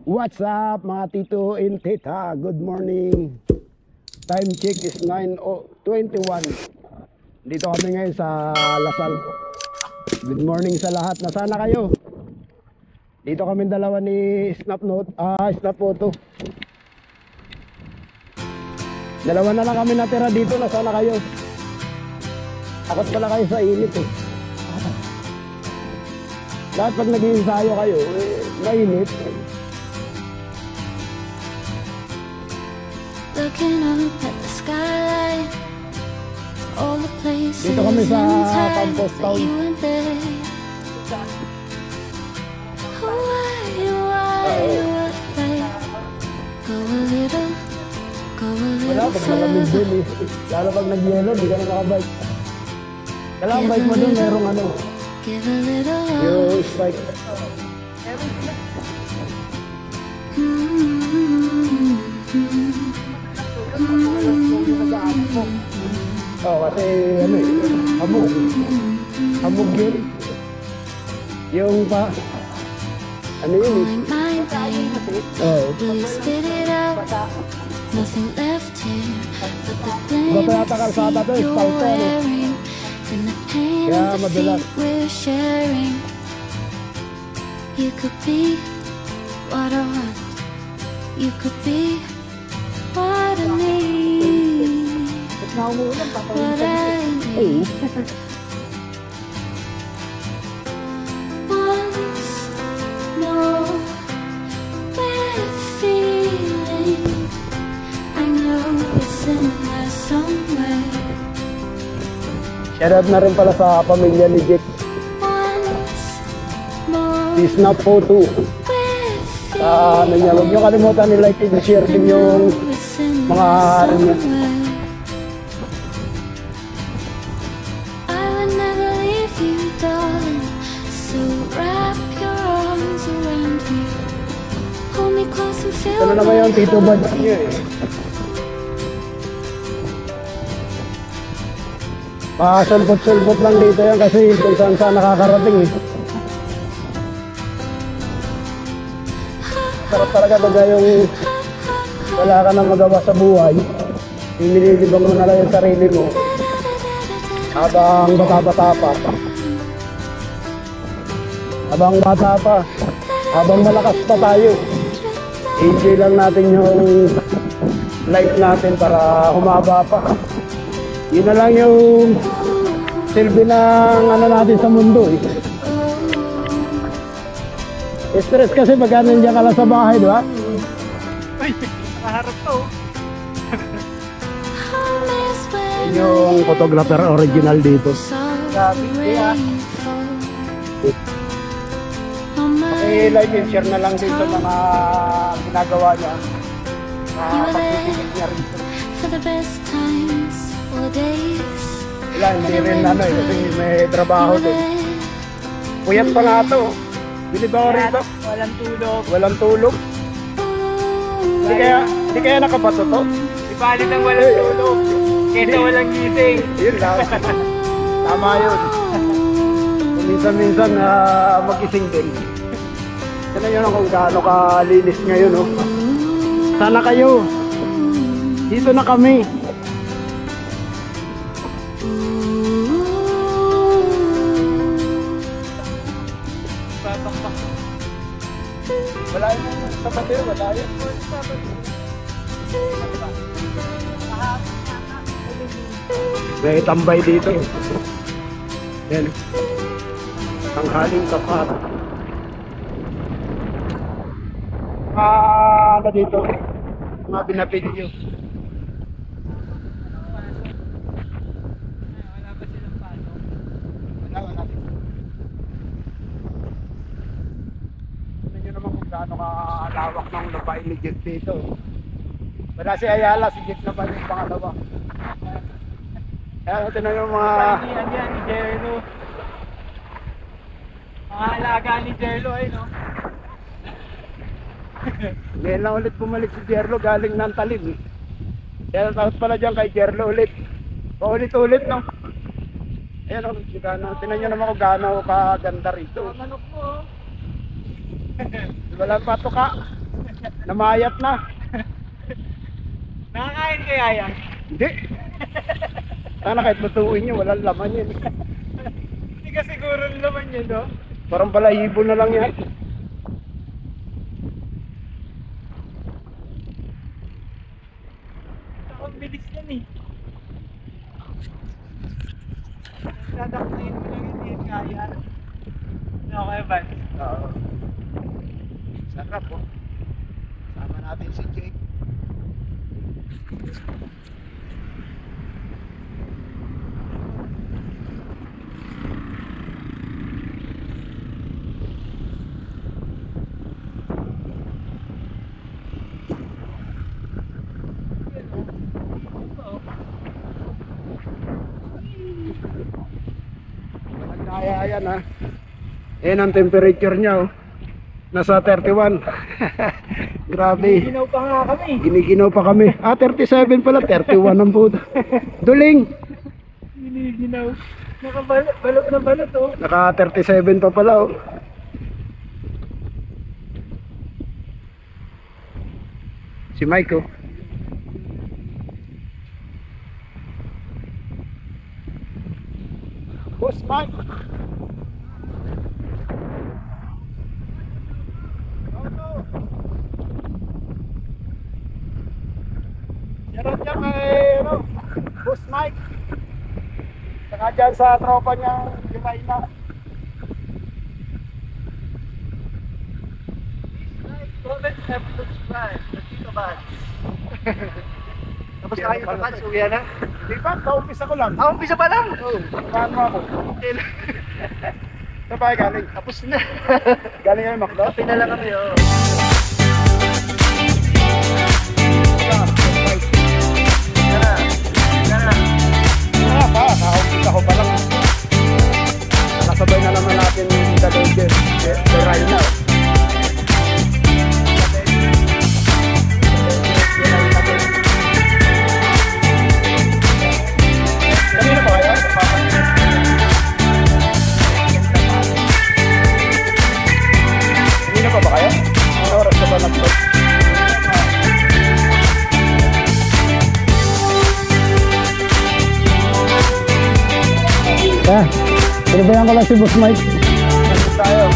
What's up mga tito and tita? Good morning. Time check is 9:21. Dito kami ngayon sa Lasal. Good morning sa lahat. Nasana kayo? Dito kami dalawa ni Snap Photo. Dalawa na lang kami natira dito. Nasana kayo? Takot pala kayo sa init eh. Lahat pag nag-iensayo kayo, mainit. Looking up at the skyline, all the places Dito kami sa and times Campos that Town. you went there. Why you like go a little Wala, pag malamig further. din eh. Lalo pag nag-yelo, di ka na makabike. Kailangan bike mo dun, merong ano, Give a little yung spike. Kasi ano eh, hamog. Hamog yun. Yung pa, ano yun eh. calling my name. Will you spit it out? Nothing left here but the blame Bata kalsada to, you're spike to, ano. wearing, and the pain Kaya of madalas. defeat we're sharing. You could be what I want. You could be what I need. What I need. Once more, we're feeling. I know it's in there somewhere. Shoutout na rin pala sa pamilya ni Jake. Once more, Si Snap Photo. we're Ano niya, huwag niyo kalimutan ni like and share din yung it's in mga ano niya. somewhere. I would never leave you, darling. So wrap your arms around me. Hold me close and feel Ano naman yung Tito Bad niyo eh. Pasulpot-sulpot lang dito yan kasi kung saan saan nakakarating eh. Sarap talaga talaga yung wala ka nang magawa sa buhay. Inililibang mo na lang yung sarili mo. Habang bata-bata pa. Habang bata pa. Habang malakas pa tayo. Enjoy lang natin yung life natin para humaba pa. Yun na lang yung silbi ng ano natin sa mundo eh. Stress kasi pagka nandiyan ka lang sa bahay, di ba? Ay, nakaharap to. Yun yung photographer original dito. Like and share na lang din sa mga ginagawa niya. Pagpipigil niya rin. For the best times or days. Wala, hindi rin ano eh, kasi may trabaho din. Puyat pa nga to. Bilib ako rito. Walang tulog. Walang tulog. Hindi kaya nakabato to? Ipalit ang walang tulog. Kesa walang gising. Yun lang. Tama yun. Minsan-minsan mag-ising din. Sana yun kung gaano kalinis ngayon. Oh. Sana kayo. Dito na kami. Wala yun sa patero, wala yun. May tambay dito. Yan. Ang haling kapat. Ano dito? Mga binapilyo. Wala. Tignan nyo naman kung gaano kalawak ng lupain ni Jet dito. Wala si Ayala, si Jet naman yung pangalawa. Kaya ito na yung mga... Panihan yan ni Jello. Mga alaga ni Jello ay no. Ngayon lang ulit bumalik si Jerlo galing ng Talim. Kaya tapos pala dyan kay Jerlo ulit. Paulit-ulit no. Ayan o, tinan nyo naman kung gaano kaganda rito. Manok mo. Walang patuka. Namayat na. Nakakain kaya yan? Hindi. Sana kahit lutuin nyo, walang laman yun. Hindi ka siguro naman yun, no? Parang balahibo na lang yan. Ang bilis yan eh. Dadaktayin mo lang hindi yan kaya. Okay, Vance? Oo. Sarap po. Sama natin si Jake. Kaya yan ha. Yan ang temperature niya oh. Nasa 31. Grabe. Ginaw pa nga kami. Giniginaw pa kami. 37 pala. 31 ang puto. Duling. Giniginaw. Nakabalot na balot, oh. Naka 37 pa pala oh. Si Mike oh. Boss Mike. Meron niya kay Boss Mike. Saka dyan sa tropa niya July na. Comment and subscribe. Dito ba? Tapos na kayo sa Vance, uwi na? Di ba? Kaumpisa ko lang. Umpisa pa lang. Oo. Paano ako? Saan ba kayo galing? Tapos na. Galing kami Macdo? Pinala kami, oh. Ah, pa. Kaumpisa ko pa lang. Nakasabay na naman natin yung dalawang July na. Kanina ba kayo? Kanina pa ba kayo? Ano oras ka ba nag-vlog? Pinabayan ko lang si Boss Mike. Tapos tayo.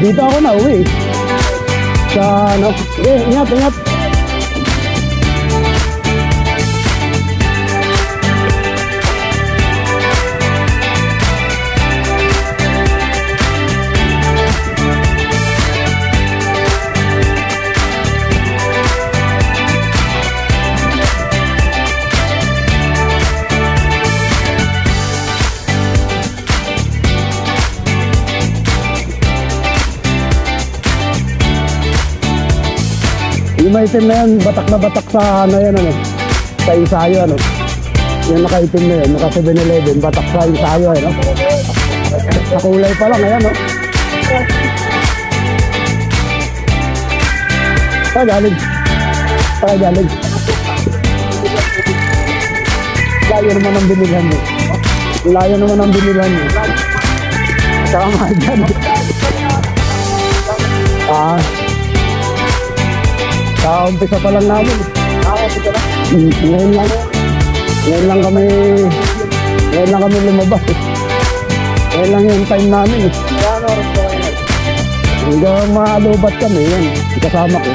Dito ako na uwi. Sa ano? Ingat, ingat. Yung maitim na yan, batak na batak sa ano yan ano, sa ensayo ano. Yung nakaitim na yan, naka 7-Eleven, batak sa ensayo ano. Sa kulay pa lang, ayan no. Saan galing? Saan galing? Layo naman ang binilhan mo. Layo naman ang binilhan mo. Tama dyan. Kaumpisa pa lang namin. Umpisa lang. Ngayon lang kami lumabas. Ngayon lang yung time namin. Ano oras ba kayo? Hanggang maalubat kami, yan. Kasama ko.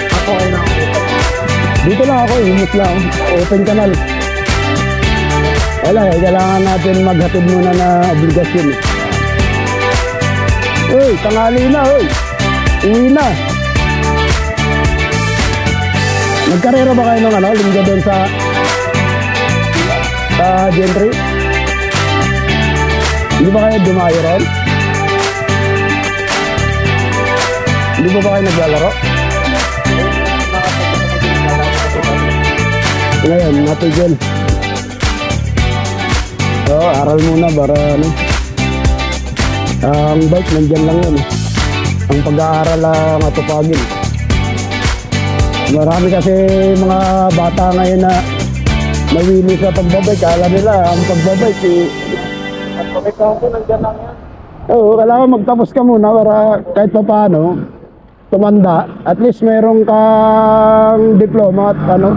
Ako ay nakakita. Dito lang ako, himos lang. Open canal. Wala, kailangan natin maghatid muna na obligasyon. Uy, tanghali na, uy. Uwi na. Nagkarera ba kayo ng ano, linggo doon sa Gentry? Hindi ba kayo dumayo ron? Hindi ba kayo naglalaro? Ngayon, natigil. So, aral muna para ano. Ang bike, nandyan lang yun. Ang pag-aaral ang atupagin. Marami kasi mga bata ngayon na nawili sa pagbabike. Alam nila, ang pagbabike At pagkakang ko, nandiyan lang yan. oo, kailangan magtapos ka muna para kahit pa paano tumanda, at least meron kang diploma at ano.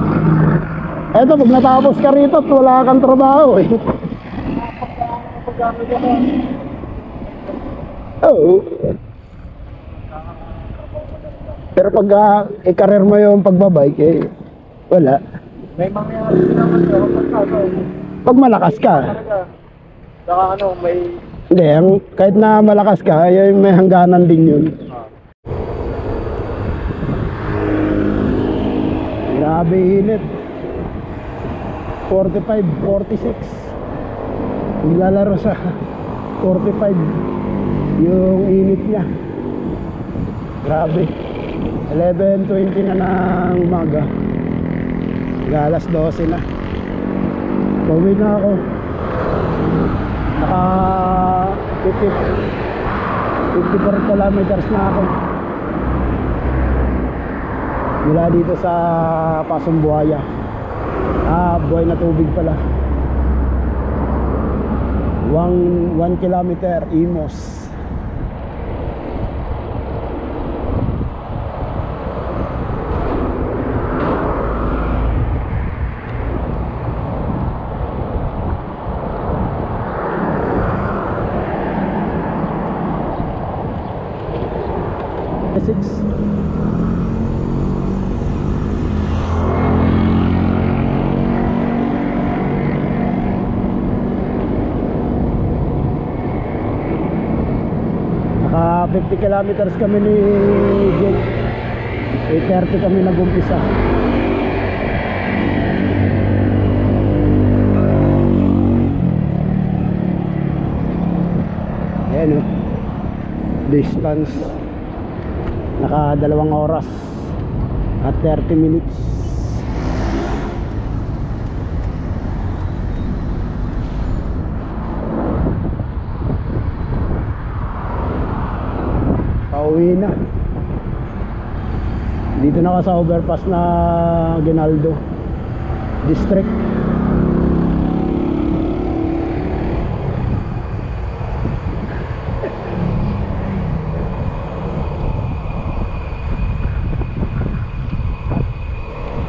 Eto, pag natapos ka rito at wala kang trabaho eh. Oo. Pero pag i-career mo yung pagbabike, eh, wala. May mangyayari din naman sa pagkano. Pag malakas ka. Talaga. Saka ano, may... Hindi, kahit na malakas ka, ay may hangganan din yun. Grabe init. 45, 46. Naglalaro sa 45 yung init niya. Grabe. 11:20 na ng umaga. Alas 12 na. Pauwi na ako. Naka 54 kilometers na ako. Mula dito sa Pasumbuaya. Buhay na tubig pala. 1 kilometer Imos. Naka 50 kilometers kami ni Jake. 8:30 kami nag-umpisa. Ayan o, distance naka 2 oras at 30 minutes. Pauwi na. Dito na ka sa overpass na Ginaldo District.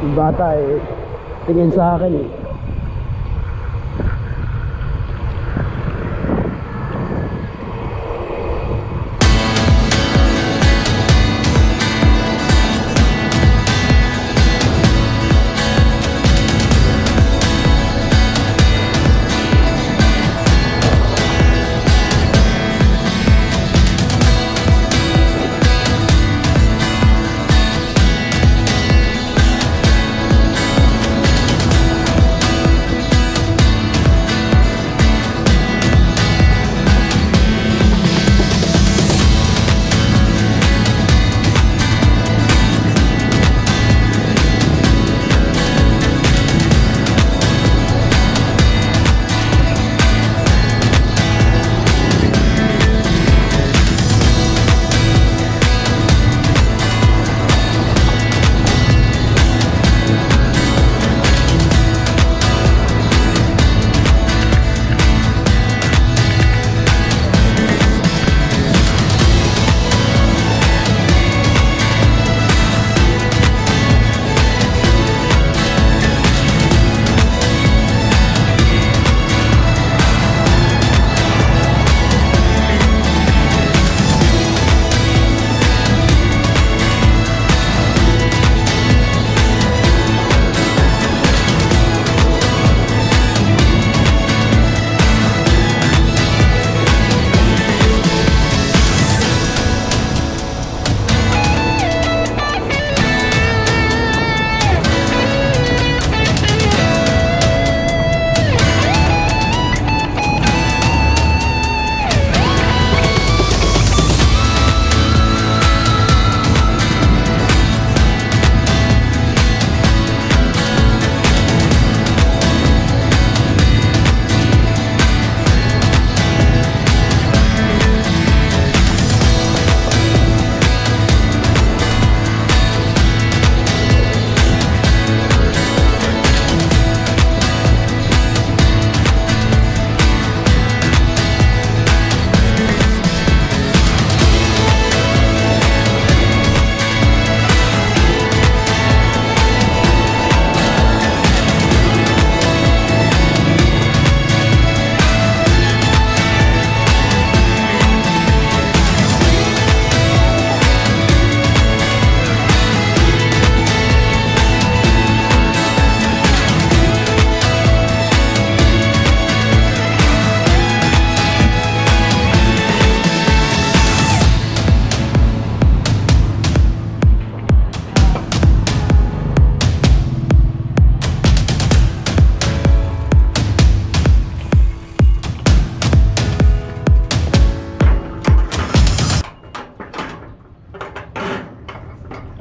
Yung bata eh tingin sa akin eh.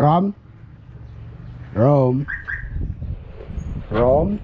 Rom? Rom? Rom?